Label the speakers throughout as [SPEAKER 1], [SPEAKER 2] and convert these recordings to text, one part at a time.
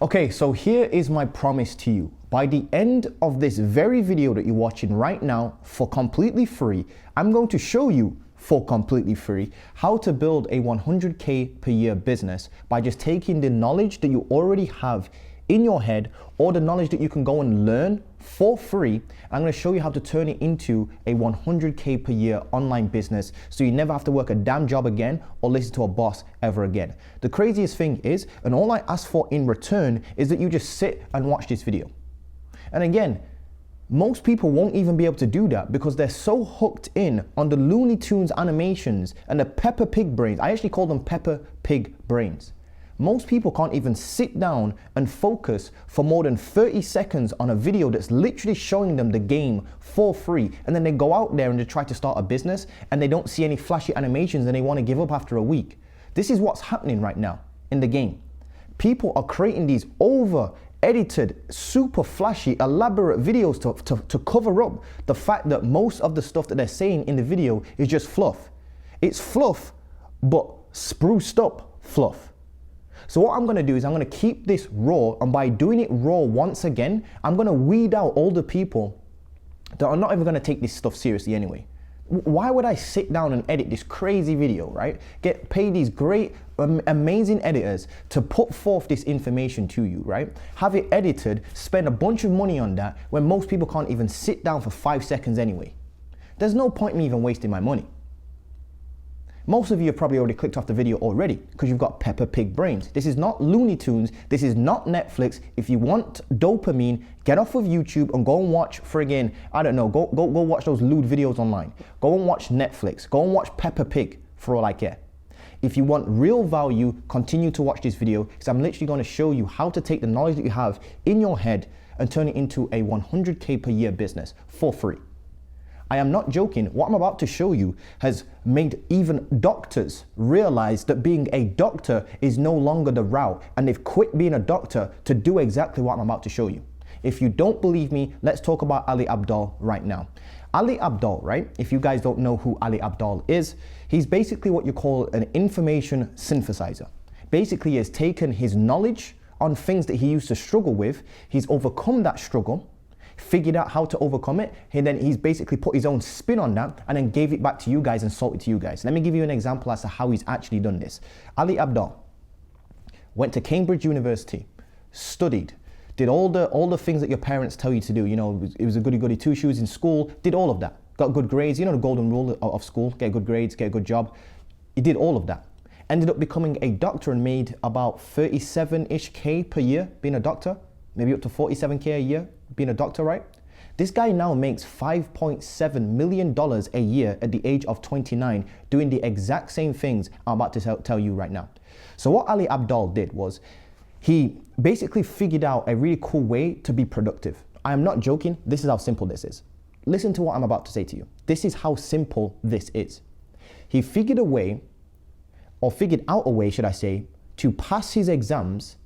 [SPEAKER 1] Okay, so here is my promise to you. By the end of this very video that you're watching right now for completely free, I'm going to show you for completely free how to build a 100K per year business by just taking the knowledge that you already have in your head or the knowledge that you can go and learn for free. I'm going to show you how to turn it into a 100K per year online business so you never have to work a damn job again or listen to a boss ever again. The craziest thing is, and all I ask for in return is that you just sit and watch this video. And again, most people won't even be able to do that because they're so hooked in on the Looney Tunes animations and the Peppa Pig brains. I actually call them Peppa Pig brains. Most people can't even sit down and focus for more than 30 seconds on a video that's literally showing them the game for free. And then they go out there and they try to start a business and they don't see any flashy animations and they want to give up after a week. This is what's happening right now in the game. People are creating these edited, super flashy, elaborate videos to cover up the fact that most of the stuff that they're saying in the video is just fluff. It's fluff, but spruced up fluff. So what I'm gonna do is I'm gonna keep this raw, and by doing it raw once again, I'm gonna weed out all the people that are not even gonna take this stuff seriously anyway. Why would I sit down and edit this crazy video, right? Get paid these great, amazing editors to put forth this information to you, right? Have it edited, spend a bunch of money on that when most people can't even sit down for 5 seconds anyway. There's no point in me even wasting my money. Most of you have probably already clicked off the video already because you've got Peppa Pig brains. This is not Looney Tunes. This is not Netflix. If you want dopamine, get off of YouTube and go and watch friggin', I don't know, go watch those lewd videos online. Go and watch Netflix. Go and watch Peppa Pig for all I care. If you want real value, continue to watch this video because I'm literally going to show you how to take the knowledge that you have in your head and turn it into a 100K per year business for free. I am not joking. What I'm about to show you has made even doctors realize that being a doctor is no longer the route, and they've quit being a doctor to do exactly what I'm about to show you. If you don't believe me, let's talk about Ali Abdaal right now. Ali Abdaal, right? If you guys don't know who Ali Abdaal is, he's basically what you call an information synthesizer. Basically, he has taken his knowledge on things that he used to struggle with, he's overcome that struggle, figured out how to overcome it, and then he's basically put his own spin on that and then gave it back to you guys and sold it to you guys. Let me give you an example as to how he's actually done this. Ali Abdaal went to Cambridge University, studied, did all the things that your parents tell you to do. You know, it was a goody-goody two-shoes in school, did all of that. Got good grades, you know the golden rule of school, get good grades, get a good job. He did all of that. Ended up becoming a doctor and made about 37-ish K per year being a doctor, maybe up to 47K a year being a doctor, right? This guy now makes $5.7 million a year at the age of 29 doing the exact same things I'm about to tell you right now. So what Ali Abdaal did was he basically figured out a really cool way to be productive. I am not joking. This is how simple this is. Listen to what I'm about to say to you. This is how simple this is. He figured out a way, should I say, to pass his exams,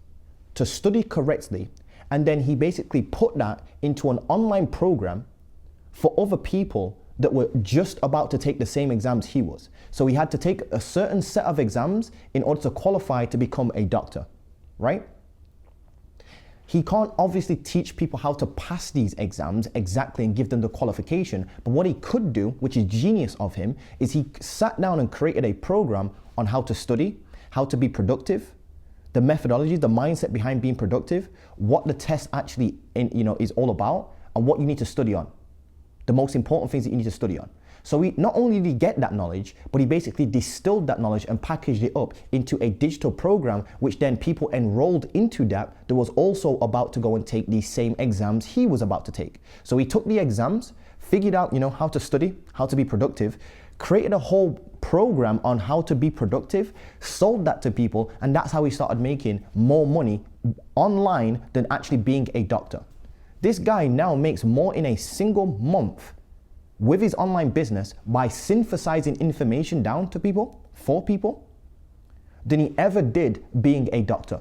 [SPEAKER 1] to study correctly, and then he basically put that into an online program for other people that were just about to take the same exams he was. So he had to take a certain set of exams in order to qualify to become a doctor, right? He can't obviously teach people how to pass these exams exactly and give them the qualification, but what he could do, which is genius of him, is he sat down and created a program on how to study, how to be productive, the methodology, the mindset behind being productive, what the test actually is all about, and what you need to study on. The most important things that you need to study on. So he not only did he get that knowledge, but he basically distilled that knowledge and packaged it up into a digital program, which then people enrolled into that was also about to go and take these same exams he was about to take. So he took the exams, figured out how to study, how to be productive, created a whole program on how to be productive, sold that to people, and that's how he started making more money online than actually being a doctor. This guy now makes more in a single month with his online business by synthesizing information down to people, for people, than he ever did being a doctor.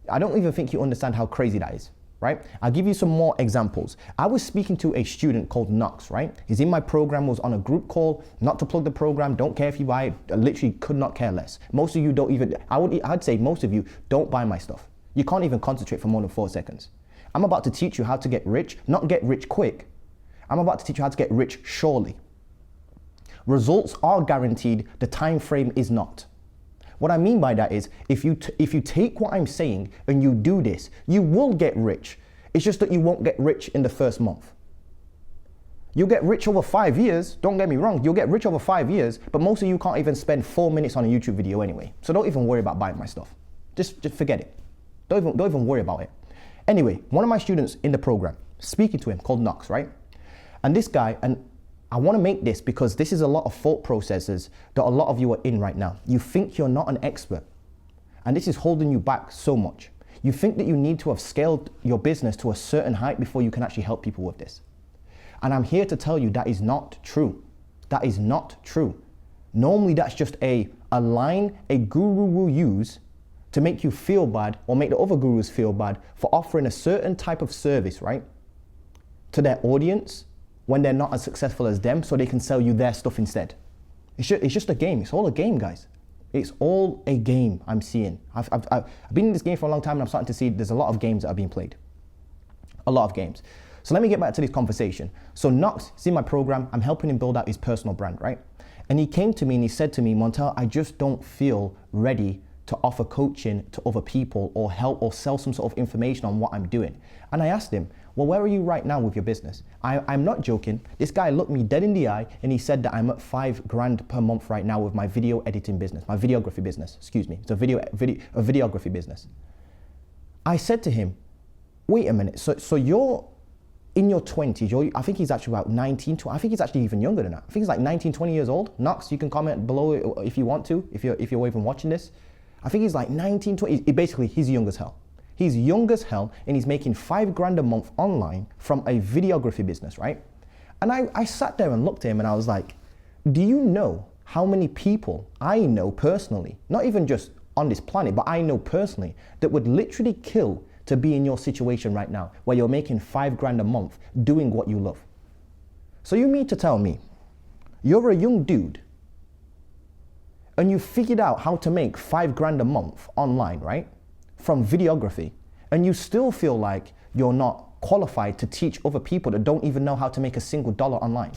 [SPEAKER 1] I don't even think you understand how crazy that is. Right? I'll give you some more examples. I was speaking to a student called Knox, right? He's in my program, was on a group call, not to plug the program, don't care if you buy it, I literally could not care less. Most of you don't even, I'd say most of you don't buy my stuff. You can't even concentrate for more than 4 seconds. I'm about to teach you how to get rich, not get rich quick. I'm about to teach you how to get rich surely. Results are guaranteed, the time frame is not. What I mean by that is, if you take what I'm saying and you do this, you will get rich. It's just that you won't get rich in the first month. You'll get rich over 5 years, don't get me wrong, you'll get rich over 5 years, but most of you can't even spend 4 minutes on a YouTube video anyway. So don't even worry about buying my stuff. Just forget it. Don't even worry about it. Anyway, one of my students in the program, speaking to him, called Knox, right? And this guy, and I want to make this because this is a lot of thought processes that a lot of you are in right now. You think you're not an expert, and this is holding you back so much. You think that you need to have scaled your business to a certain height before you can actually help people with this. And I'm here to tell you that is not true. That is not true. Normally that's just a line a guru will use to make you feel bad or make the other gurus feel bad for offering a certain type of service, right? To their audience when they're not as successful as them, so they can sell you their stuff instead. It's just a game. It's all a game, guys. It's all a game I'm seeing. I've been in this game for a long time and I'm starting to see there's a lot of games that are being played. A lot of games. So let me get back to this conversation. So Knox is in my program. I'm helping him build out his personal brand, right? And he came to me and he said to me, Montel, I just don't feel ready to offer coaching to other people or help or sell some sort of information on what I'm doing. And I asked him, well, where are you right now with your business? I'm not joking. This guy looked me dead in the eye and he said that I'm at $5,000 per month right now with my video editing business, my videography business, excuse me. It's a videography business. I said to him, wait a minute, so you're in your 20s, I think he's actually about 19, 20, I think he's actually even younger than that. I think he's like 19, 20 years old. Knox, you can comment below if you want to, if you're even watching this. I think he's like 19, 20, basically he's young as hell. He's young as hell and he's making $5,000 a month online from a videography business, right? And I sat there and looked at him and I was like, do you know how many people I know personally, not even just on this planet, but I know personally that would literally kill to be in your situation right now where you're making $5,000 a month doing what you love? So you mean to tell me you're a young dude and you figured out how to make $5,000 a month online, right? From videography, and you still feel like you're not qualified to teach other people that don't even know how to make a single dollar online.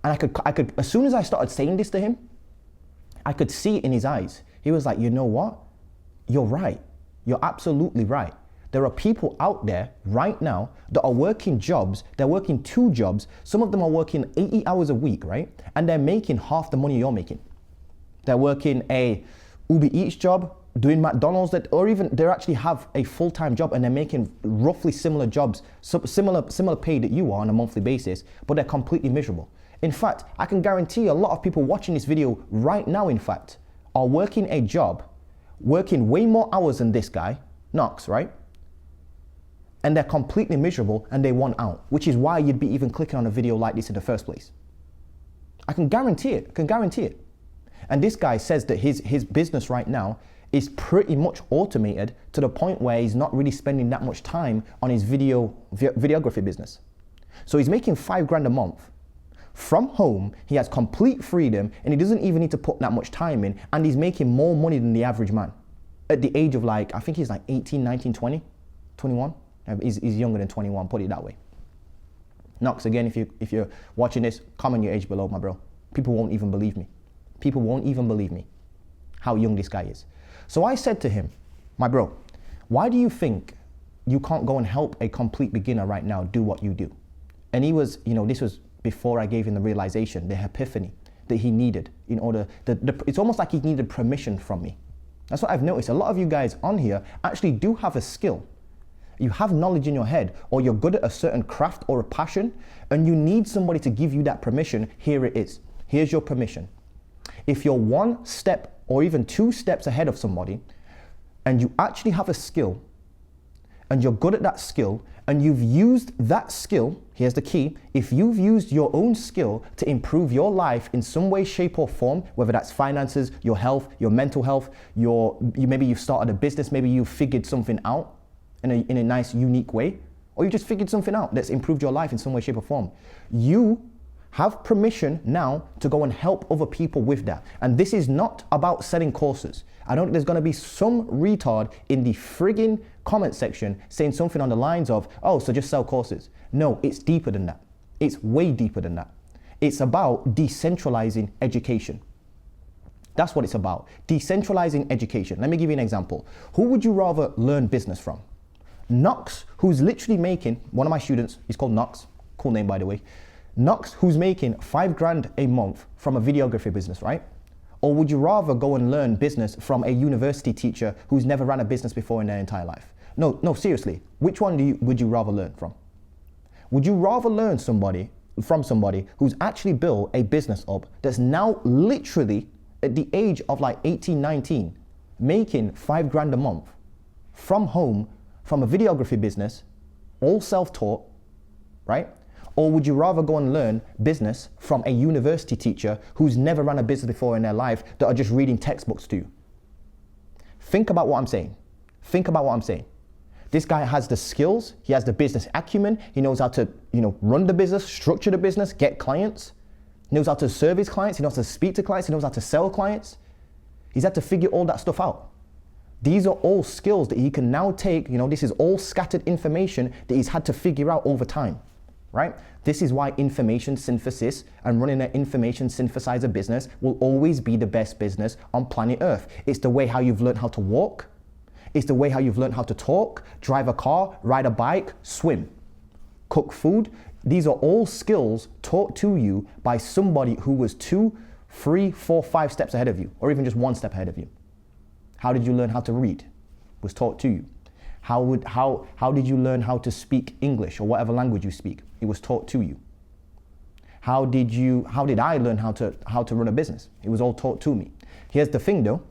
[SPEAKER 1] And I could, as soon as I started saying this to him, I could see it in his eyes. He was like, you know what? You're right. You're absolutely right. There are people out there right now that are working jobs. They're working 2 jobs. Some of them are working 80 hours a week, right? And they're making half the money you're making. They're working a Uber Eats job, doing McDonald's, or even they actually have a full-time job and they're making roughly similar jobs, similar pay that you are on a monthly basis, but they're completely miserable. In fact, I can guarantee a lot of people watching this video right now, in fact, are working a job, working way more hours than this guy, Knox, right? And they're completely miserable and they want out, which is why you'd be even clicking on a video like this in the first place. I can guarantee it, And this guy says that his business right now is pretty much automated to the point where he's not really spending that much time on his videography business. So he's making $5,000 a month. From home, he has complete freedom and he doesn't even need to put that much time in, and he's making more money than the average man. At the age of like, I think he's like 18, 19, 20, 21. He's younger than 21, put it that way. Knox, again, if you're watching this, comment your age below, my bro. People won't even believe me. People won't even believe me how young this guy is. So I said to him, my bro, why do you think you can't go and help a complete beginner right now do what you do? And he was, this was before I gave him the realization, the epiphany that he needed in order, it's almost like he needed permission from me. That's what I've noticed. A lot of you guys on here actually do have a skill. You have knowledge in your head, or you're good at a certain craft or a passion, and you need somebody to give you that permission. Here it is. Here's your permission. If you're 1 step or even 2 steps ahead of somebody, and you actually have a skill, and you're good at that skill, and you've used that skill, here's the key, if you've used your own skill to improve your life in some way, shape or form, whether that's finances, your health, your mental health, maybe you've started a business, maybe you've figured something out in a nice, unique way, or you just figured something out that's improved your life in some way, shape or form, you Have permission now to go and help other people with that. And this is not about selling courses. I don't think there's gonna be some retard in the friggin' comment section saying something on the lines of, oh, so just sell courses. No, it's deeper than that. It's way deeper than that. It's about decentralizing education. That's what it's about, decentralizing education. Let me give you an example. Who would you rather learn business from? Knox, who's literally making, one of my students, he's called Knox, cool name by the way. Knox, who's making $5,000 a month from a videography business, right? Or would you rather go and learn business from a university teacher who's never ran a business before in their entire life? No, seriously, which one would you rather learn from? Would you rather learn from somebody who's actually built a business up that's now literally at the age of like 18, 19, making $5,000 a month from home, from a videography business, all self-taught, right? Or would you rather go and learn business from a university teacher who's never run a business before in their life that are just reading textbooks to you? Think about what I'm saying. Think about what I'm saying. This guy has the skills, he has the business acumen, he knows how to, run the business, structure the business, get clients. He knows how to serve his clients, he knows how to speak to clients, he knows how to sell clients. He's had to figure all that stuff out. These are all skills that he can now take, this is all scattered information that he's had to figure out over time, right? This is why information synthesis and running an information synthesizer business will always be the best business on planet Earth. It's the way how you've learned how to walk. It's the way how you've learned how to talk, drive a car, ride a bike, swim, cook food. These are all skills taught to you by somebody who was 2, 3, 4, 5 steps ahead of you, or even just 1 step ahead of you. How did you learn how to read? Was taught to you. How did you learn how to speak English or whatever language you speak? It was taught to you. How did I learn how to run a business? It was all taught to me. Here's the thing though,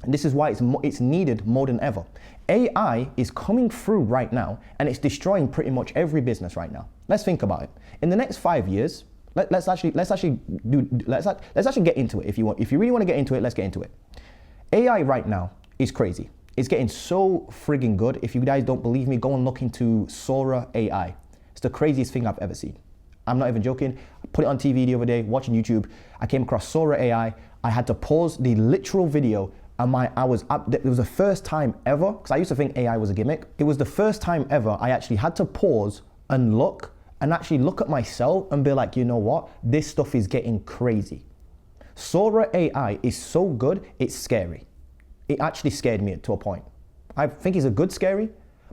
[SPEAKER 1] and this is why it's needed more than ever. AI is coming through right now and it's destroying pretty much every business right now. Let's think about it. In the next 5 years, let's actually get into it if you want. If you really want to get into it, let's get into it. AI right now is crazy. It's getting so frigging good. If you guys don't believe me, go and look into Sora AI. It's the craziest thing I've ever seen. I'm not even joking. I put it on TV the other day, watching YouTube. I came across Sora AI. I had to pause the literal video and it was the first time ever, because I used to think AI was a gimmick. It was the first time ever I actually had to pause and actually look at myself and be like, you know what? This stuff is getting crazy. Sora AI is so good, it's scary. It actually scared me to a point. I think it's a good scary,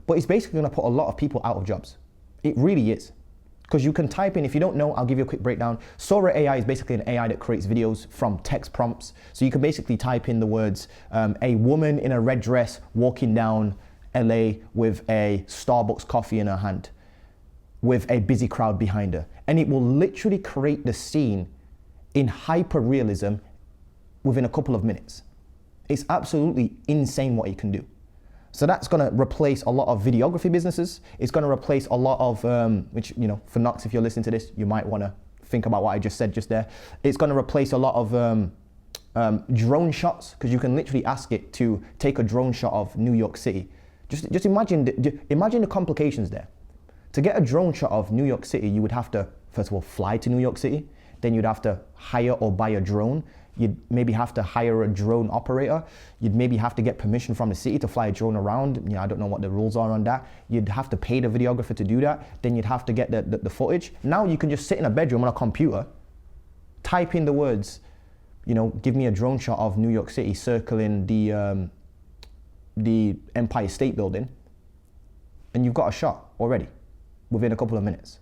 [SPEAKER 1] but it's basically gonna put a lot of people out of jobs. It really is. Because you can type in, if you don't know, I'll give you a quick breakdown. Sora AI is basically an AI that creates videos from text prompts. So you can basically type in the words, a woman in a red dress walking down LA with a Starbucks coffee in her hand, with a busy crowd behind her. And it will literally create the scene in hyper realism within a couple of minutes. It's absolutely insane what it can do. So that's gonna replace a lot of videography businesses. It's gonna replace a lot of, which, for Knox, if you're listening to this, you might wanna think about what I just said just there. It's gonna replace a lot of drone shots, because you can literally ask it to take a drone shot of New York City. Just imagine the complications there. To get a drone shot of New York City, you would have to, first of all, fly to New York City. Then you'd have to hire or buy a drone. You'd maybe have to hire a drone operator. You'd maybe have to get permission from the city to fly a drone around. I don't know what the rules are on that. You'd have to pay the videographer to do that. Then you'd have to get the footage. Now you can just sit in a bedroom on a computer, type in the words, give me a drone shot of New York City circling the Empire State Building, and you've got a shot already within a couple of minutes.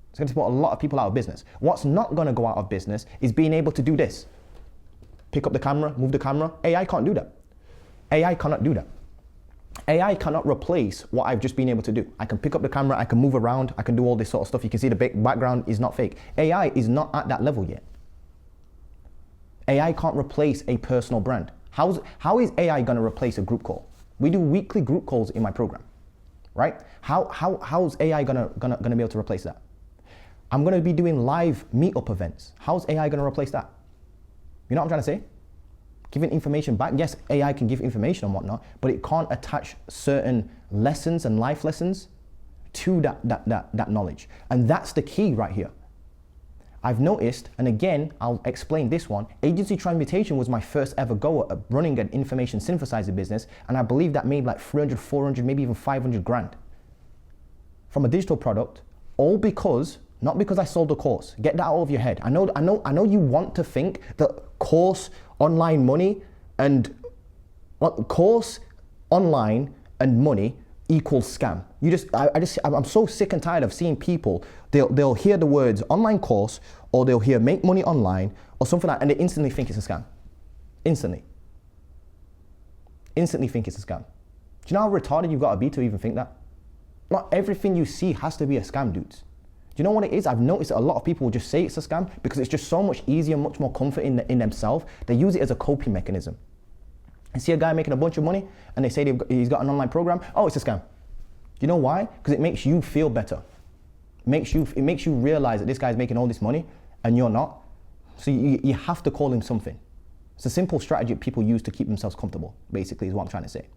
[SPEAKER 1] It's going to put a lot of people out of business. What's not going to go out of business is being able to do this. Pick up the camera, move the camera. AI can't do that. AI cannot do that. AI cannot replace what I've just been able to do. I can pick up the camera, I can move around, I can do all this sort of stuff. You can see the background is not fake. AI is not at that level yet. AI can't replace a personal brand. How is AI going to replace a group call? We do weekly group calls in my program, right? How's AI gonna be able to replace that? I'm going to be doing live meetup events. How's AI going to replace that? You know what I'm trying to say? Giving information back. Yes, AI can give information and whatnot, but it can't attach certain lessons and life lessons to that knowledge. And that's the key right here. I've noticed, and again, I'll explain this one, agency transmutation was my first ever go at running an information synthesizer business, and I believe that made like 300, 400, maybe even 500 grand from a digital product, all because, not because I sold a course. Get that out of your head. I know you want to think that course, online money, and course, online, and money equals scam. I'm so sick and tired of seeing people, they'll hear the words online course, or they'll hear make money online, or something like that, and they instantly think it's a scam. Instantly think it's a scam. Do you know how retarded you've got to be to even think that? Not everything you see has to be a scam, dudes. Do you know what it is? I've noticed that a lot of people will just say it's a scam because it's just so much easier, much more comfort in themselves. They use it as a coping mechanism. And see a guy making a bunch of money and they say he's got an online program. Oh, it's a scam. Do you know why? Because it makes you feel better. It makes you realize that this guy's making all this money and you're not. So you have to call him something. It's a simple strategy people use to keep themselves comfortable, basically, is what I'm trying to say.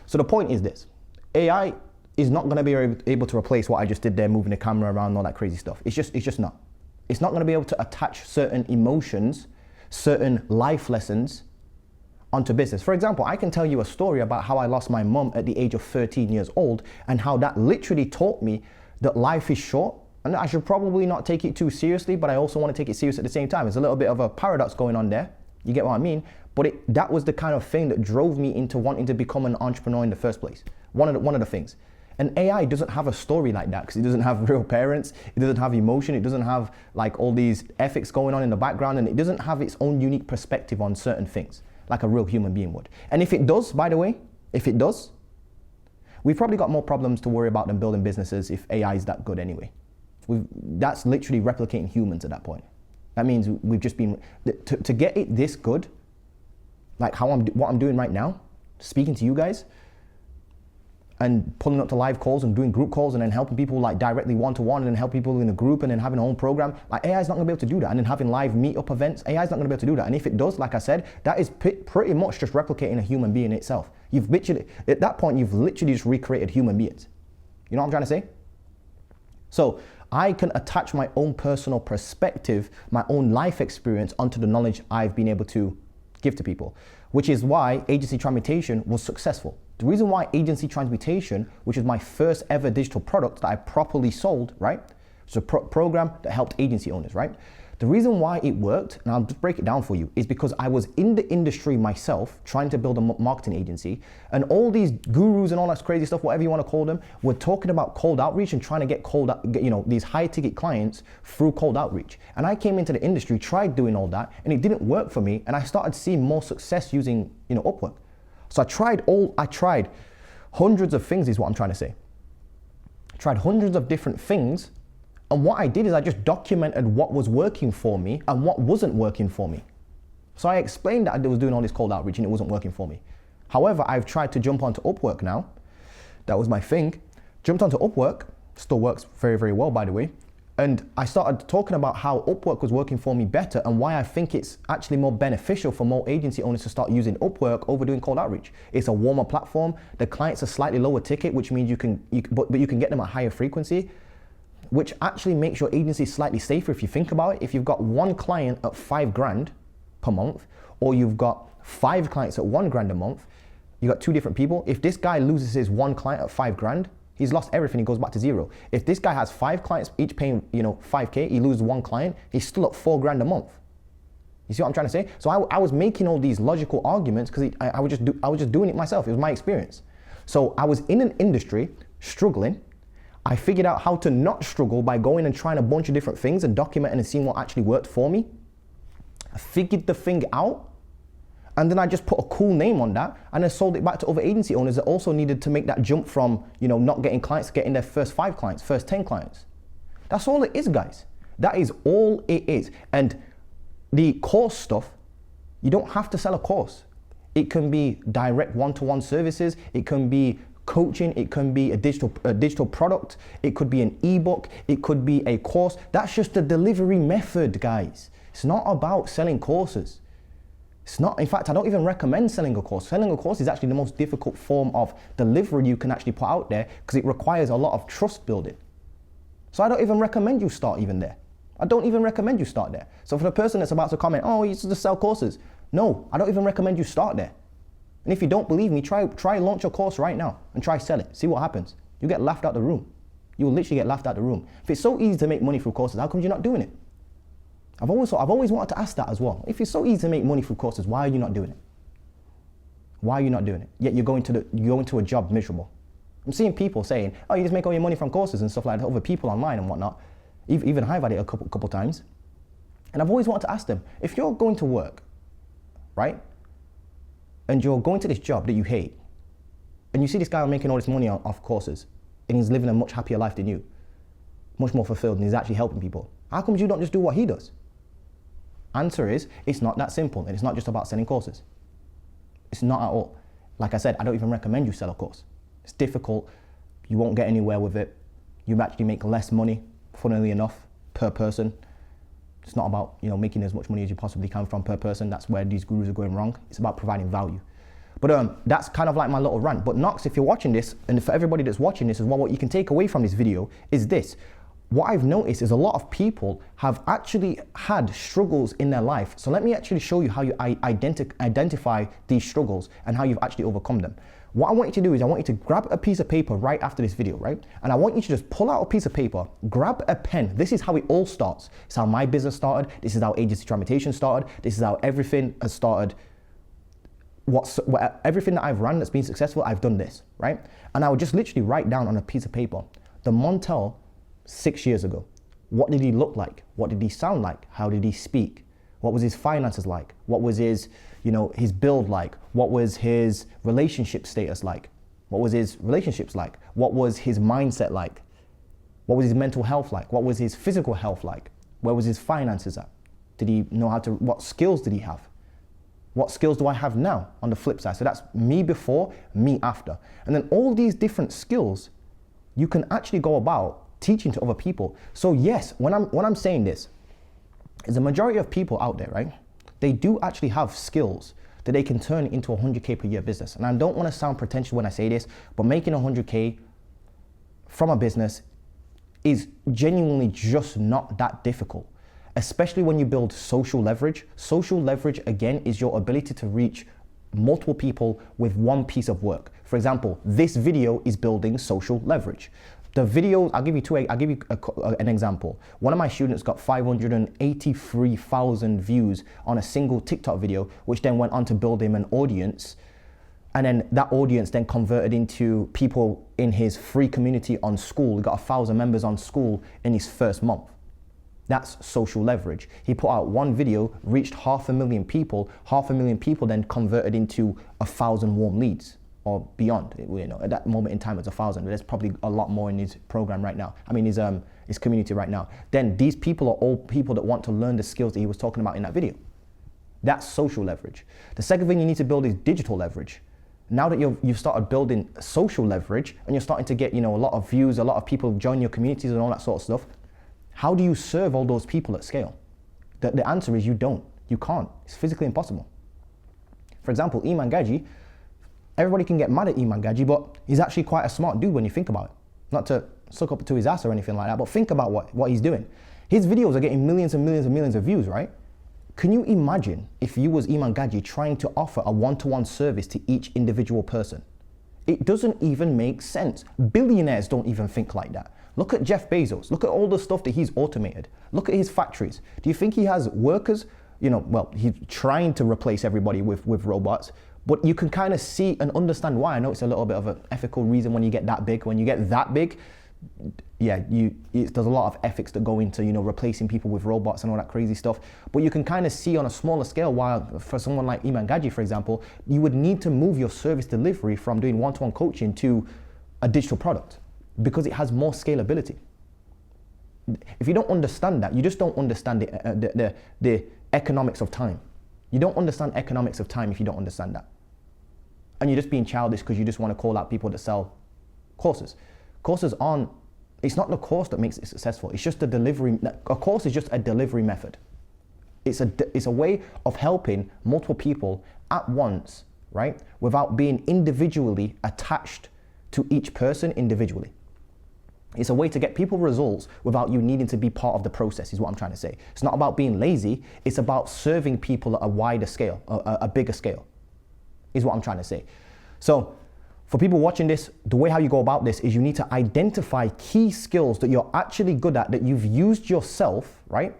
[SPEAKER 1] So the point is this: AI is not going to be able to replace what I just did there, moving the camera around and all that crazy stuff. It's just not. It's not going to be able to attach certain emotions, certain life lessons onto business. For example, I can tell you a story about how I lost my mum at the age of 13 years old and how that literally taught me that life is short and I should probably not take it too seriously, but I also want to take it serious at the same time. There's a little bit of a paradox going on there. You get what I mean? But that was the kind of thing that drove me into wanting to become an entrepreneur in the first place. One of the things. And AI doesn't have a story like that because it doesn't have real parents, it doesn't have emotion, it doesn't have like all these ethics going on in the background, and it doesn't have its own unique perspective on certain things like a real human being would. And if it does, by the way, we've probably got more problems to worry about than building businesses if AI is that good anyway. That's literally replicating humans at that point. That means we've just been, to get it this good, like what I'm doing right now, speaking to you guys, and pulling up to live calls and doing group calls and then helping people like directly one-to-one and then help people in a group and then having a own program. Like AI is not gonna be able to do that. And then having live meetup events, AI is not gonna be able to do that. And if it does, like I said, that is pretty much just replicating a human being itself. You've literally, at that point, you've literally just recreated human beings. You know what I'm trying to say? So I can attach my own personal perspective, my own life experience onto the knowledge I've been able to give to people, which is why agency transmutation was successful. The reason why agency transmutation, which is my first ever digital product that I properly sold, right? It's a program that helped agency owners, right? The reason why it worked, and I'll just break it down for you, is because I was in the industry myself trying to build a marketing agency, and all these gurus and all that crazy stuff, whatever you want to call them, were talking about cold outreach and trying to get these high ticket clients through cold outreach. And I came into the industry, tried doing all that, and it didn't work for me, and I started seeing more success using, Upwork. So I tried hundreds of things is what I'm trying to say. I tried hundreds of different things, and what I did is I just documented what was working for me and what wasn't working for me. So I explained that I was doing all this cold outreach and it wasn't working for me. However, I've tried to jump onto Upwork now. That was my thing. Jumped onto Upwork, still works very, very well, by the way. And I started talking about how Upwork was working for me better and why I think it's actually more beneficial for more agency owners to start using Upwork over doing cold outreach. It's a warmer platform. The clients are slightly lower ticket, which means you can get them at higher frequency, which actually makes your agency slightly safer if you think about it. If you've got one client at $5,000 per month, or you've got 5 clients at $1,000 a month, you got 2 different people. If this guy loses his one client at $5,000, he's lost everything, he goes back to zero. If this guy has 5 clients, each paying, $5K, he loses one client, he's still at $4,000 a month. You see what I'm trying to say? So I was making all these logical arguments because I was just doing it myself. It was my experience. So I was in an industry struggling. I figured out how to not struggle by going and trying a bunch of different things and documenting and seeing what actually worked for me. I figured the thing out, and then I just put a cool name on that and then sold it back to other agency owners that also needed to make that jump from, not getting clients to getting their first 5 clients, first 10 clients. That's all it is, guys. That is all it is. And the course stuff, you don't have to sell a course. It can be direct one-to-one services. It can be coaching. It can be a digital product. It could be an ebook. It could be a course. That's just the delivery method, guys. It's not about selling courses. It's not, in fact, I don't even recommend selling a course. Selling a course is actually the most difficult form of delivery you can actually put out there because it requires a lot of trust building. So I don't even recommend you start even there. I don't even recommend you start there. So for the person that's about to comment, oh, you just sell courses. No, I don't even recommend you start there. And if you don't believe me, try launch a course right now and try sell it. See what happens. You get laughed out the room. You will literally get laughed out the room. If it's so easy to make money through courses, how come you're not doing it? I've always wanted to ask that as well. If it's so easy to make money through courses, why are you not doing it? Why are you not doing it? Yet you're going to a job miserable. I'm seeing people saying, oh, you just make all your money from courses and stuff like that, other people online and whatnot. Even I've had it a couple times. And I've always wanted to ask them, if you're going to work, right? And you're going to this job that you hate, and you see this guy making all this money off courses, and he's living a much happier life than you, much more fulfilled, and he's actually helping people. How come you don't just do what he does? Answer is, it's not that simple, and it's not just about selling courses. It's not at all. Like I said, I don't even recommend you sell a course. It's difficult. You won't get anywhere with it. You actually make less money, funnily enough, per person. It's not about making as much money as you possibly can from per person. That's where these gurus are going wrong. It's about providing value. But that's kind of like my little rant. But Knox, if you're watching this, and for everybody that's watching this as well, what you can take away from this video is this. What I've noticed is a lot of people have actually had struggles in their life. So let me actually show you how you identify these struggles and how you've actually overcome them. What I want you to do is I want you to grab a piece of paper right after this video, right? And I want you to just pull out a piece of paper, grab a pen. This is how it all starts. It's how my business started. This is how agency transmutation started. This is how everything has started. Everything that I've run that's been successful, I've done this, right? And I would just literally write down on a piece of paper, the Montel 6 years ago. What did he look like? What did he sound like? How did he speak? What was his finances like? What was his, his build like? What was his relationship status like? What was his relationships like? What was his mindset like? What was his mental health like? What was his physical health like? Where was his finances at? Did he know what skills did he have? What skills do I have now on the flip side? So that's me before, me after. And then all these different skills, you can actually go about teaching to other people. So yes, when I'm saying this, is the majority of people out there, right? They do actually have skills that they can turn into a 100K per year business. And I don't want to sound pretentious when I say this, but making 100K from a business is genuinely just not that difficult, especially when you build social leverage. Social leverage, again, is your ability to reach multiple people with one piece of work. For example, this video is building social leverage. The video, I'll give you an example. One of my students got 583,000 views on a single TikTok video, which then went on to build him an audience. And then that audience then converted into people in his free community on School. He got 1,000 members on School in his first month. That's social leverage. He put out one video, reached 500,000 people. 500,000 people then converted into 1,000 warm leads. Or beyond, at that moment in time it's 1,000. There's probably a lot more in his program right now. I mean, his community right now. Then these people are all people that want to learn the skills that he was talking about in that video. That's social leverage. The second thing you need to build is digital leverage. Now that you've started building social leverage and you're starting to get a lot of views, a lot of people join your communities and all that sort of stuff, how do you serve all those people at scale? The answer is you don't. You can't. It's physically impossible. For example, Iman Gaji. Everybody can get mad at Iman Gaji, but he's actually quite a smart dude when you think about it. Not to suck up to his ass or anything like that, but think about what he's doing. His videos are getting millions and millions and millions of views, right? Can you imagine if you was Iman Gaji trying to offer a one-to-one service to each individual person? It doesn't even make sense. Billionaires don't even think like that. Look at Jeff Bezos. Look at all the stuff that he's automated. Look at his factories. Do you think he has workers? Well, he's trying to replace everybody with robots. But you can kind of see and understand why. I know it's a little bit of an ethical reason when you get that big. When you get that big, yeah, there's a lot of ethics that go into, replacing people with robots and all that crazy stuff. But you can kind of see on a smaller scale why, for someone like Iman Gaji, for example, you would need to move your service delivery from doing one-to-one coaching to a digital product because it has more scalability. If you don't understand that, you just don't understand the economics of time. You don't understand economics of time if you don't understand that. And you're just being childish because you just want to call out people that sell courses. Courses aren't, it's not the course that makes it successful. It's just the delivery. A course is just a delivery method. It's a way of helping multiple people at once, right? Without being individually attached to each person individually. It's a way to get people results without you needing to be part of the process, is what I'm trying to say. It's not about being lazy. It's about serving people at a wider scale, a bigger scale, is what I'm trying to say. So for people watching this, the way how you go about this is you need to identify key skills that you're actually good at, that you've used yourself, right,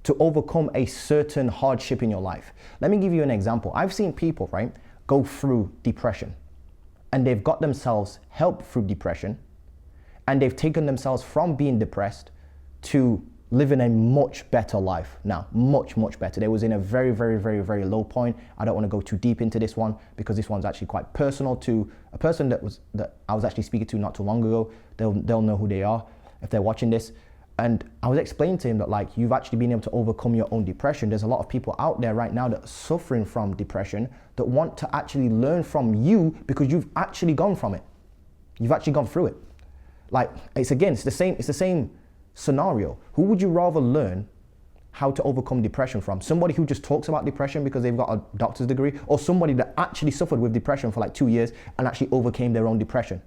[SPEAKER 1] to overcome a certain hardship in your life. Let me give you an example. I've seen people, right, go through depression, and they've got themselves help through depression, and they've taken themselves from being depressed to living a much better life now, much, much better. They was in a very, very, very, very low point. I don't want to go too deep into this one because this one's actually quite personal to a person that I was actually speaking to not too long ago. They'll know who they are if they're watching this. And I was explaining to him that, like, you've actually been able to overcome your own depression. There's a lot of people out there right now that are suffering from depression that want to actually learn from you because you've actually gone from it. You've actually gone through it. Like, it's the same scenario. Who would you rather learn how to overcome depression from? Somebody who just talks about depression because they've got a doctor's degree, or somebody that actually suffered with depression for like 2 years and actually overcame their own depression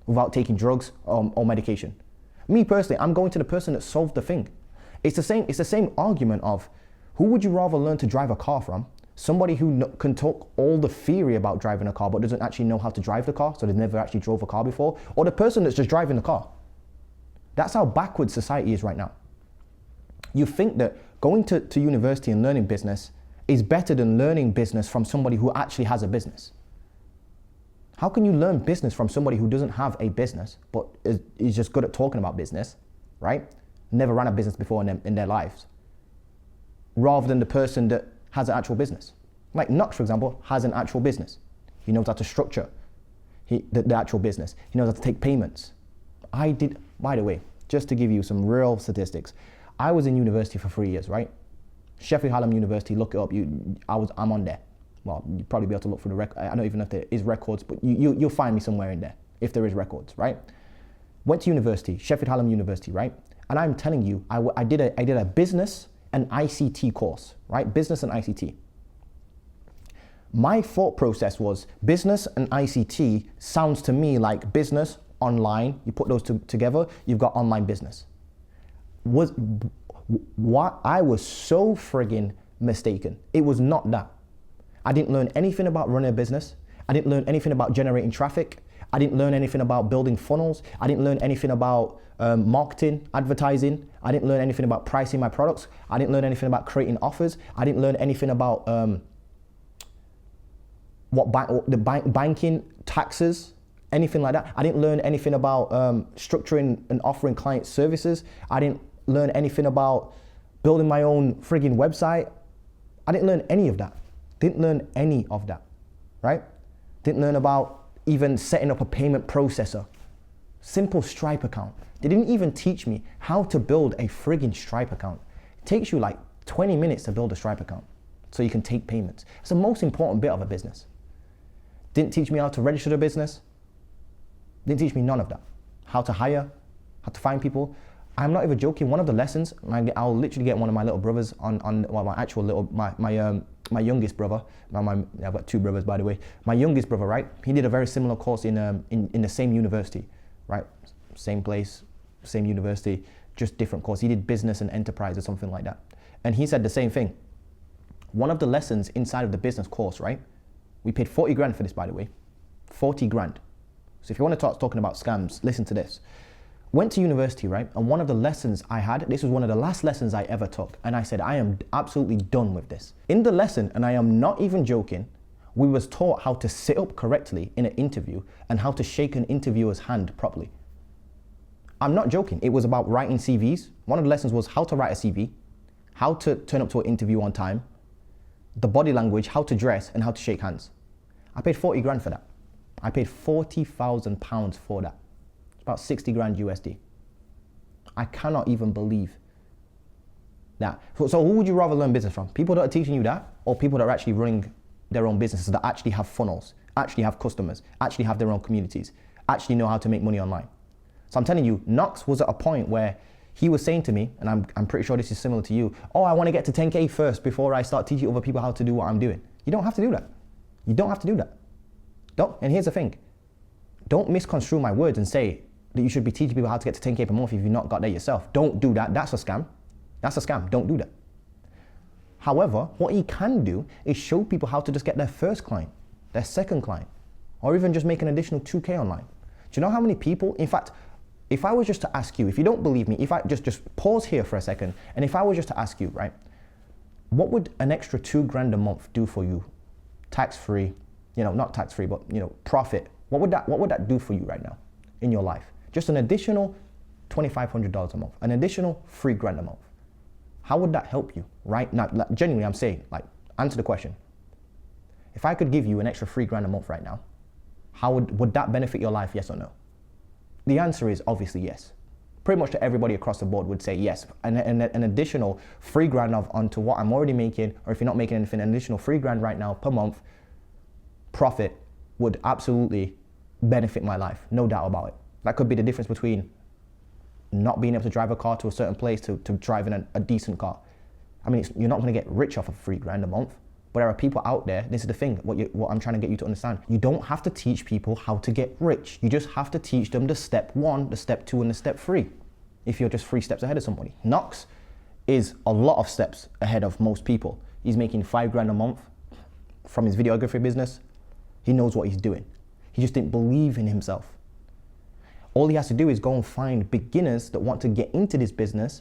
[SPEAKER 1] without taking drugs or medication? Me personally, I'm going to the person that solved the thing. It's the same argument of, who would you rather learn to drive a car from? Somebody who can talk all the theory about driving a car but doesn't actually know how to drive the car, so they've never actually drove a car before, or the person that's just driving the car. That's how backwards society is right now. You think that going to university and learning business is better than learning business from somebody who actually has a business. How can you learn business from somebody who doesn't have a business but is just good at talking about business, right? Never ran a business before in their lives, rather than the person that has an actual business. Like Knox, for example, has an actual business. He knows how to structure the actual business. He knows how to take payments. By the way, just to give you some real statistics, I was in university for 3 years, right? Sheffield Hallam University, look it up. I'm on there. Well, you'd probably be able to look through the record. I don't even know if there is records, but you'll find me somewhere in there if there is records, right? Went to university, Sheffield Hallam University, right? And I'm telling you, I did a business and ICT course, right? Business and ICT. My thought process was, business and ICT sounds to me like business, online. You put those together, you've got online business. I was so friggin' mistaken. It was not that. I didn't learn anything about running a business. I didn't learn anything about generating traffic. I didn't learn anything about building funnels. I didn't learn anything about marketing, advertising. I didn't learn anything about pricing my products. I didn't learn anything about creating offers. I didn't learn anything about banking, taxes, anything like that. I didn't learn anything about structuring and offering client services. I didn't learn anything about building my own friggin' website. I didn't learn any of that. Didn't learn any of that, right? Didn't learn about even setting up a payment processor. Simple Stripe account. They didn't even teach me how to build a friggin' Stripe account. It takes you like 20 minutes to build a Stripe account so you can take payments. It's the most important bit of a business. Didn't teach me how to register a business. Didn't teach me none of that. How to hire, how to find people. I'm not even joking. One of the lessons, I'll literally get one of my little brothers my youngest brother. I've got two brothers, by the way. My youngest brother, right? He did a very similar course in the same university, right? Same place, same university, just different course. He did business and enterprise or something like that. And he said the same thing. One of the lessons inside of the business course, right? We paid 40 grand for this, by the way. 40 grand. So if you want to start talking about scams, listen to this. Went to university, right? And one of the lessons I had, this was one of the last lessons I ever took. And I said, I am absolutely done with this. In the lesson, and I am not even joking, we was taught how to sit up correctly in an interview and how to shake an interviewer's hand properly. I'm not joking. It was about writing CVs. One of the lessons was how to write a CV, how to turn up to an interview on time, the body language, how to dress, and how to shake hands. I paid 40 grand for that. I paid 40,000 pounds for that. It's about 60 grand USD. I cannot even believe that. So who would you rather learn business from? People that are teaching you that, or people that are actually running their own businesses, that actually have funnels, actually have customers, actually have their own communities, actually know how to make money online? So I'm telling you, Knox was at a point where he was saying to me, and I'm pretty sure this is similar to you, oh, I want to get to 10K first before I start teaching other people how to do what I'm doing. You don't have to do that. You don't have to do that. And here's the thing. Don't misconstrue my words and say that you should be teaching people how to get to 10K per month if you've not got there yourself. Don't do that. That's a scam. That's a scam. Don't do that. However, what he can do is show people how to just get their first client, their second client, or even just make an additional 2K online. Do you know how many people, in fact, if I was just to ask you, if you don't believe me, if I just pause here for a second, and if I was just to ask you, right, what would an extra $2,000 a month do for you, tax-free, not tax-free, but profit? What would that do for you right now in your life? Just an additional $2,500 a month, an additional $3,000 a month. How would that help you right now? Like, genuinely, I'm saying, answer the question. If I could give you an extra $3,000 a month right now, how would that benefit your life, yes or no? The answer is obviously yes. Pretty much to everybody across the board would say yes. An additional $3,000 onto what I'm already making, or if you're not making anything, an additional $3,000 right now per month profit would absolutely benefit my life, no doubt about it. That could be the difference between not being able to drive a car to a certain place to driving a decent car. I mean, you're not going to get rich off of $3,000 a month, but there are people out there. This is the thing, what I'm trying to get you to understand. You don't have to teach people how to get rich. You just have to teach them the step 1, the step 2, and the step 3. If you're just 3 steps ahead of somebody. Knox is a lot of steps ahead of most people. He's making $5,000 a month from his videography business. He knows what he's doing. He just didn't believe in himself. All he has to do is go and find beginners that want to get into this business.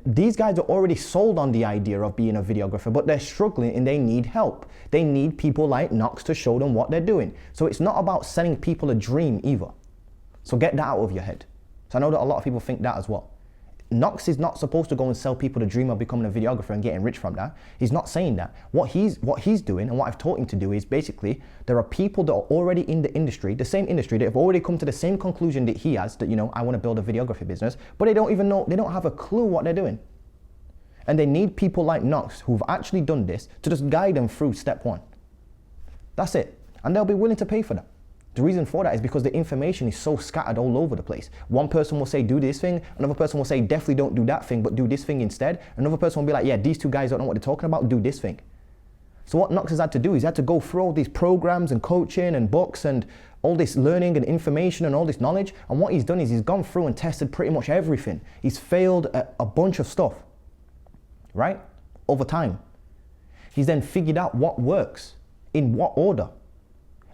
[SPEAKER 1] These guys are already sold on the idea of being a videographer, but they're struggling and they need help. They need people like Knox to show them what they're doing. So it's not about selling people a dream either. So get that out of your head. So I know that a lot of people think that as well. Knox is not supposed to go and sell people the dream of becoming a videographer and getting rich from that. He's not saying that. What he's doing and what I've taught him to do is basically there are people that are already in the industry, the same industry, that have already come to the same conclusion that he has, that I want to build a videography business, but they don't even know, they don't have a clue what they're doing. And they need people like Knox who've actually done this to just guide them through step 1. That's it. And they'll be willing to pay for that. The reason for that is because the information is so scattered all over the place. One person will say, do this thing. Another person will say, definitely don't do that thing, but do this thing instead. Another person will be like, yeah, these 2 guys don't know what they're talking about, do this thing. So what Knox has had to do is he had to go through all these programs and coaching and books and all this learning and information and all this knowledge. And what he's done is he's gone through and tested pretty much everything. He's failed at a bunch of stuff, right? Over time. He's then figured out what works, in what order.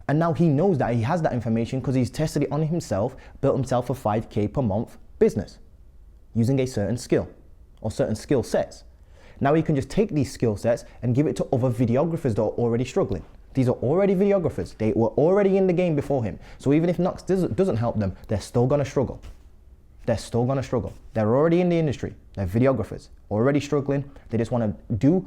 [SPEAKER 1] And now he knows that he has that information because he's tested it on himself, built himself a 5K per month business using a certain skill or certain skill sets. Now he can just take these skill sets and give it to other videographers that are already struggling. These are already videographers. They were already in the game before him. So even if Knox doesn't help them, they're still going to struggle. They're still going to struggle. They're already in the industry. They're videographers, already struggling. They just want to do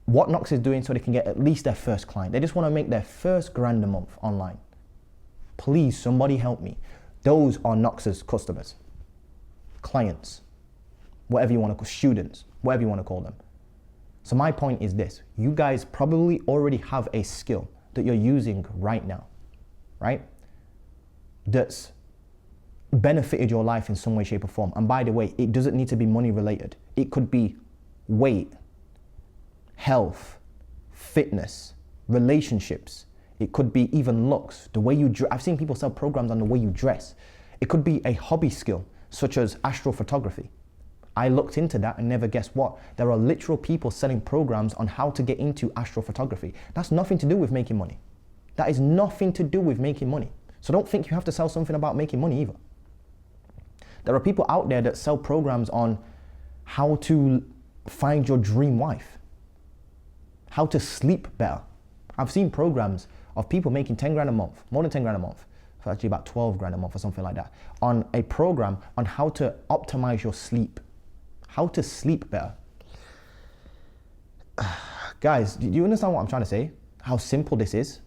[SPEAKER 1] what Knox is doing so they can get at least their first client. They just want to make their first $1,000 a month online. Please, somebody help me. Those are Knox's customers, clients, whatever you want to call, students, whatever you want to call them. So my point is this: you guys probably already have a skill that you're using right now, right? That's benefited your life in some way, shape, or form. And by the way, it doesn't need to be money related. It could be weight, health, fitness, relationships. It could be even looks, the way you dress. I've seen people sell programs on the way you dress. It could be a hobby skill, such as astrophotography. I looked into that and never guessed what. There are literal people selling programs on how to get into astrophotography. That's nothing to do with making money. That is nothing to do with making money. So don't think you have to sell something about making money either. There are people out there that sell programs on how to find your dream wife, how to sleep better. I've seen programs of people making 10 grand a month, more than 10 grand a month, actually about 12 grand a month or something like that, on a program on how to optimize your sleep, how to sleep better. Guys, do you understand what I'm trying to say? How simple this is?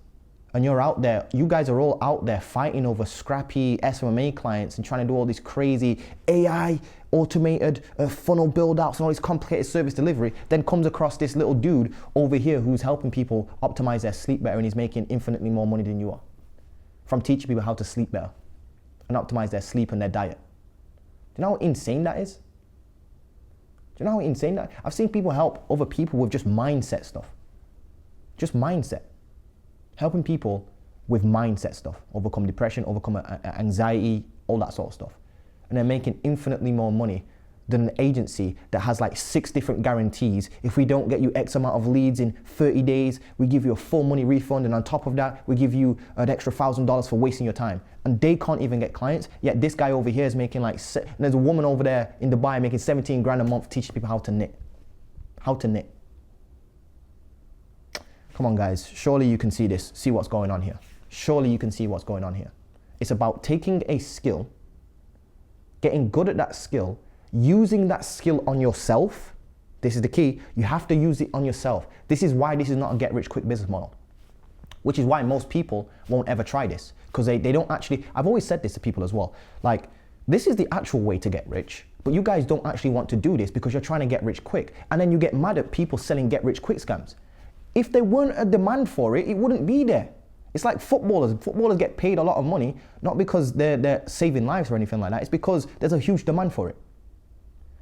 [SPEAKER 1] And you're out there, you guys are all out there fighting over scrappy SMMA clients and trying to do all these crazy AI automated funnel build outs and all this complicated service delivery, then comes across this little dude over here who's helping people optimize their sleep better, and he's making infinitely more money than you are from teaching people how to sleep better and optimize their sleep and their diet. Do you know how insane that is? Do you know how insane that is? I've seen people help other people with just mindset stuff. Just mindset. Helping people with mindset stuff, overcome depression, overcome anxiety, all that sort of stuff. And they're making infinitely more money than an agency that has like 6 different guarantees. If we don't get you X amount of leads in 30 days, we give you a full money refund, and on top of that, we give you an extra $1,000 for wasting your time. And they can't even get clients, yet this guy over here is making and there's a woman over there in Dubai making 17 grand a month teaching people how to knit. How to knit. Come on guys, surely you can see this, see what's going on here. Surely you can see what's going on here. It's about taking a skill, getting good at that skill, using that skill on yourself. This is the key. You have to use it on yourself. This is why this is not a get-rich-quick business model, which is why most people won't ever try this, because they don't actually, I've always said this to people as well, like, this is the actual way to get rich, but you guys don't actually want to do this because you're trying to get rich quick, and then you get mad at people selling get-rich-quick scams. If there weren't a demand for it, it wouldn't be there. It's like footballers. Footballers get paid a lot of money, not because they're saving lives or anything like that. It's because there's a huge demand for it.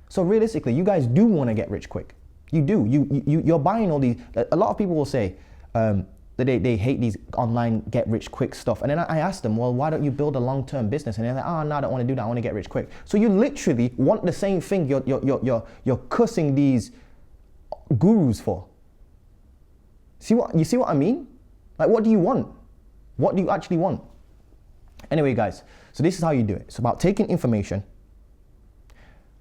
[SPEAKER 1] So realistically, you guys do want to get rich quick. You do. You're buying all these. A lot of people will say that they hate these online get rich quick stuff. And then I ask them, well, why don't you build a long-term business? And they're like, oh, no, I don't want to do that. I want to get rich quick. So you literally want the same thing you're cussing these gurus for. You see what I mean? Like, what do you want? What do you actually want? Anyway, guys, so this is how you do it. It's about taking information,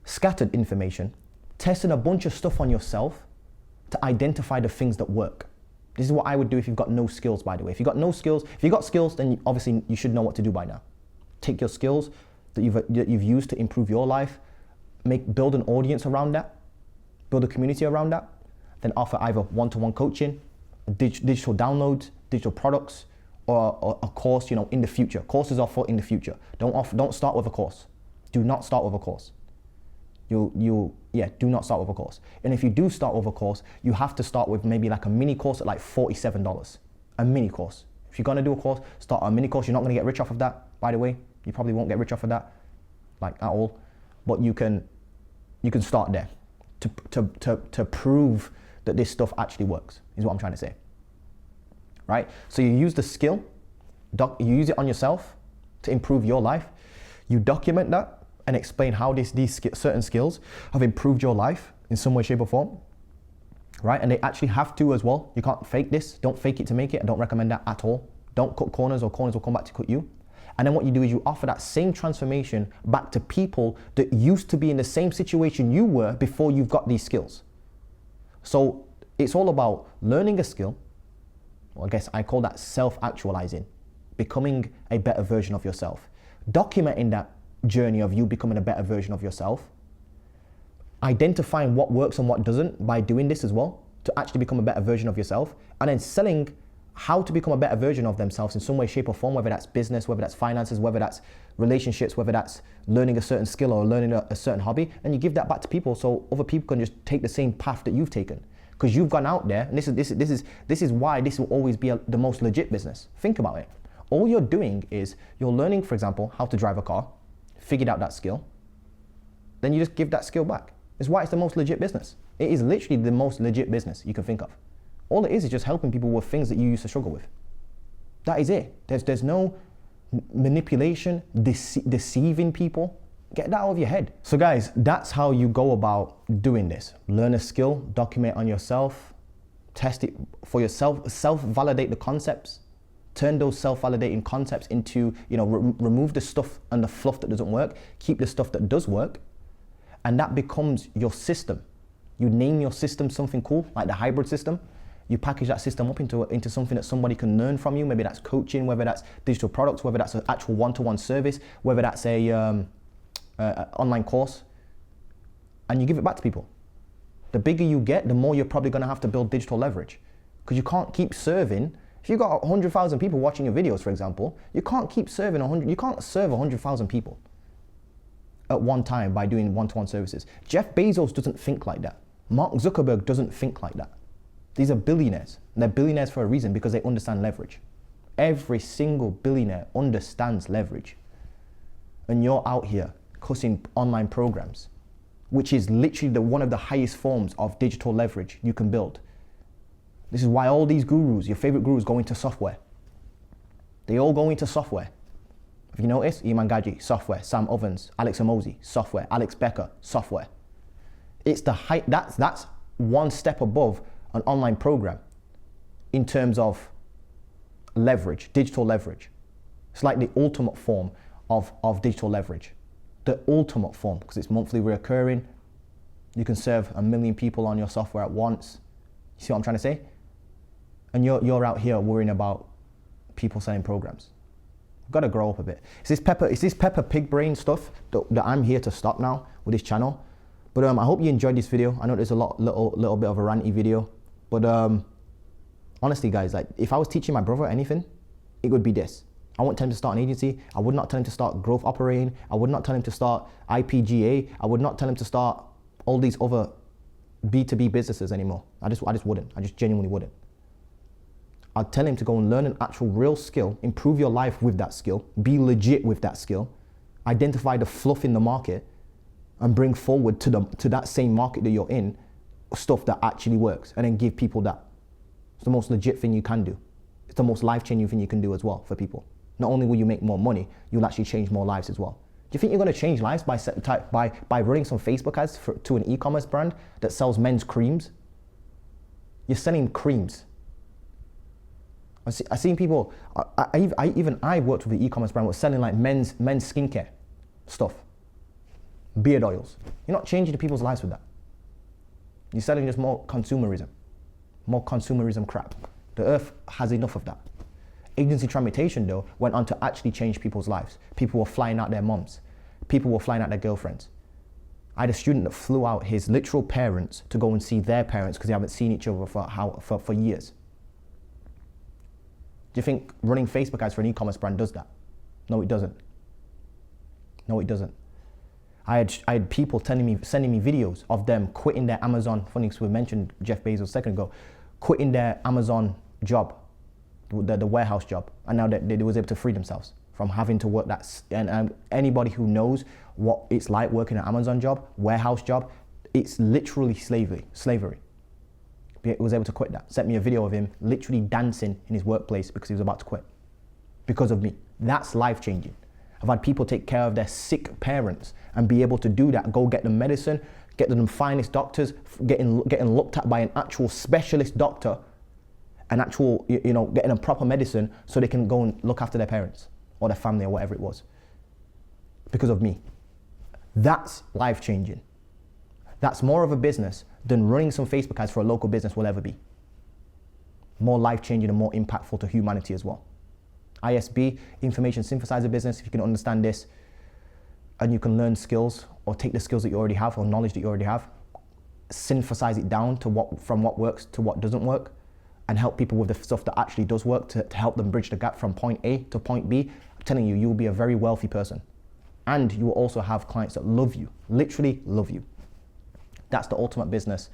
[SPEAKER 1] scattered information, testing a bunch of stuff on yourself to identify the things that work. This is what I would do if you've got no skills, by the way. If you've got no skills, if you've got skills, then obviously you should know what to do by now. Take your skills that you've used to improve your life, build an audience around that, build a community around that, then offer either one-to-one coaching, digital downloads, digital products, or a course, in the future. Courses are for in the future. Don't start with a course. Do not start with a course. Do not start with a course. And if you do start with a course, you have to start with maybe like a mini course at like $47. A mini course. If you're gonna do a course, start a mini course. You're not gonna get rich off of that, by the way. You probably won't get rich off of that, like at all. But you can start there to prove that this stuff actually works, is what I'm trying to say. Right? So you use the skill, you use it on yourself to improve your life. You document that and explain how these certain skills have improved your life in some way, shape, or form. Right? And they actually have to as well. You can't fake this. Don't fake it to make it. I don't recommend that at all. Don't cut corners, or corners will come back to cut you. And then what you do is you offer that same transformation back to people that used to be in the same situation you were before you've got these skills. So it's all about learning a skill. Well, I guess I call that self-actualizing, becoming a better version of yourself, documenting that journey of you becoming a better version of yourself, identifying what works and what doesn't by doing this as well to actually become a better version of yourself, and then selling how to become a better version of themselves in some way, shape, or form, whether that's business, whether that's finances, whether that's relationships, whether that's learning a certain skill or learning a certain hobby, and you give that back to people so other people can just take the same path that you've taken. Because you've gone out there, and this is why this will always be the most legit business. Think about it. All you're doing is you're learning, for example, how to drive a car, figured out that skill, then you just give that skill back. It's why it's the most legit business. It is literally the most legit business you can think of. All it is just helping people with things that you used to struggle with. That is it. There's no manipulation, deceiving people. Get that out of your head. So guys, that's how you go about doing this. Learn a skill, document on yourself, test it for yourself, self-validate the concepts, turn those self-validating concepts into, remove the stuff and the fluff that doesn't work, keep the stuff that does work, and that becomes your system. You name your system something cool, like the hybrid system. You package that system up into something that somebody can learn from you. Maybe that's coaching, whether that's digital products, whether that's an actual one-to-one service, whether that's a online course, and you give it back to people. The bigger you get, the more you're probably going to have to build digital leverage, because you can't keep serving. If you've got 100,000 people watching your videos, for example, you can't keep serving you can't serve 100,000 people at one time by doing one-to-one services. Jeff Bezos doesn't think like that. Mark Zuckerberg doesn't think like that. These are billionaires. And they're billionaires for a reason, because they understand leverage. Every single billionaire understands leverage. And you're out here cussing online programs, which is literally one of the highest forms of digital leverage you can build. This is why all these gurus, your favorite gurus, go into software. They all go into software. If you notice, Iman Gaji, software. Sam Ovens, Alex Amosi, software. Alex Becker, software. It's the height, that's one step above an online program in terms of leverage, digital leverage. It's like the ultimate form of digital leverage. The ultimate form, because it's monthly recurring. You can serve 1 million people on your software at once. You see what I'm trying to say? And you're out here worrying about people selling programs. I've got to grow up a bit. It's this Peppa Pig brain stuff that I'm here to stop now with this channel. But I hope you enjoyed this video. I know there's a little bit of a ranty video, but honestly, guys, like if I was teaching my brother anything, it would be this. I wouldn't tell him to start an agency. I would not tell him to start growth operating. I would not tell him to start IPGA. I would not tell him to start all these other B2B businesses anymore. I just wouldn't. I just genuinely wouldn't. I'd tell him to go and learn an actual real skill, improve your life with that skill, be legit with that skill, identify the fluff in the market, and bring forward to that same market that you're in stuff that actually works, and then give people that. It's the most legit thing you can do. It's the most life-changing thing you can do as well for people. Not only will you make more money, you'll actually change more lives as well. Do you think you're going to change lives by running some Facebook ads to an e-commerce brand that sells men's creams? You're selling creams. I've seen people, I worked with the e-commerce brand was selling like men's skincare stuff, beard oils. You're not changing the people's lives with that. You're selling just more consumerism crap. The earth has enough of that. Agency transmutation though went on to actually change people's lives. People were flying out their moms. People were flying out their girlfriends. I had a student that flew out his literal parents to go and see their parents because they haven't seen each other for years. Do you think running Facebook ads for an e-commerce brand does that? No, it doesn't. No, it doesn't. I had people sending me videos of them quitting their Amazon, funny because we mentioned Jeff Bezos a second ago, quitting their Amazon job, the warehouse job, and now they was able to free themselves from having to work that. And anybody who knows what it's like working an Amazon job, warehouse job, it's literally slavery. He was able to quit that. Sent me a video of him literally dancing in his workplace because he was about to quit because of me. That's life-changing. I've had people take care of their sick parents and be able to do that, go get them medicine, get them finest doctors, getting looked at by an actual specialist doctor, an actual, getting them proper medicine so they can go and look after their parents or their family or whatever it was because of me. That's life-changing. That's more of a business than running some Facebook ads for a local business will ever be. More life-changing and more impactful to humanity as well. ISB, information synthesizer business, if you can understand this and you can learn skills or take the skills that you already have or knowledge that you already have, synthesize it down to from what works to what doesn't work and help people with the stuff that actually does work to help them bridge the gap from point A to point B. I'm telling you, you will be a very wealthy person. And you will also have clients that love you, literally love you. That's the ultimate business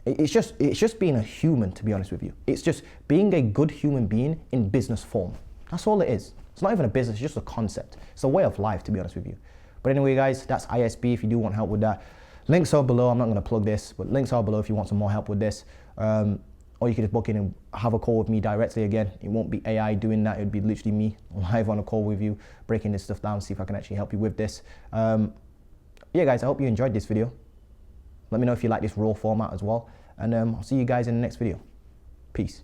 [SPEAKER 1] it's just being a human, to be honest with you. It's just being a good human being in business form. That's all it is. It's not even a business, it's just a concept. It's a way of life, to be honest with you. But anyway, guys, that's ISB if you do want help with that. Links are below. I'm not going to plug this, but links are below if you want some more help with this. Or you can just book in and have a call with me directly again. It won't be AI doing that. It would be literally me live on a call with you, breaking this stuff down, see if I can actually help you with this. Yeah, guys, I hope you enjoyed this video. Let me know if you like this raw format as well. And I'll see you guys in the next video. Peace.